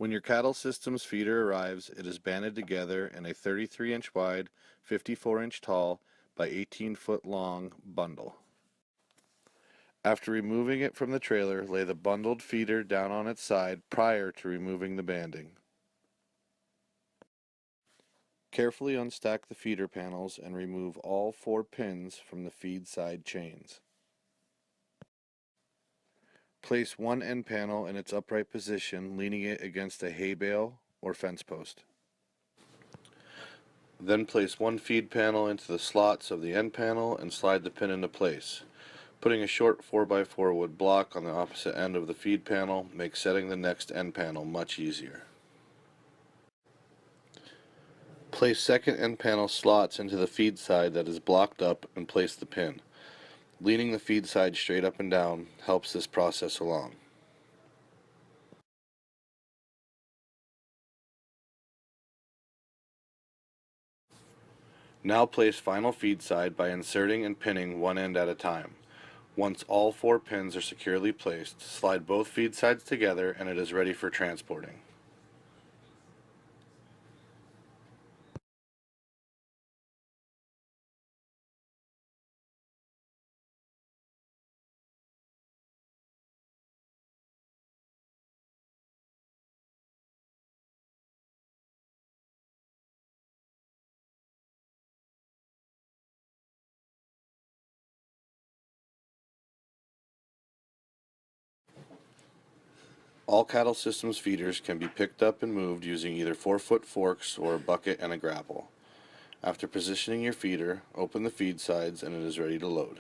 When your cattle system's feeder arrives, it is banded together in a 33-inch wide, 54-inch tall, by 18-foot long bundle. After removing it from the trailer, lay the bundled feeder down on its side prior to removing the banding. Carefully unstack the feeder panels and remove all 4 pins from the feed side chains. Place one end panel in its upright position, leaning it against a hay bale or fence post. Then place one feed panel into the slots of the end panel and slide the pin into place. Putting a short 4x4 wood block on the opposite end of the feed panel makes setting the next end panel much easier. Place second end panel slots into the feed side that is blocked up and place the pin. Leaning the feed side straight up and down helps this process along. Now place final feed side by inserting and pinning one end at a time. Once all 4 pins are securely placed, slide both feed sides together and it is ready for transporting. All cattle systems feeders can be picked up and moved using either 4-foot forks or a bucket and a grapple. After positioning your feeder, open the feed sides and it is ready to load.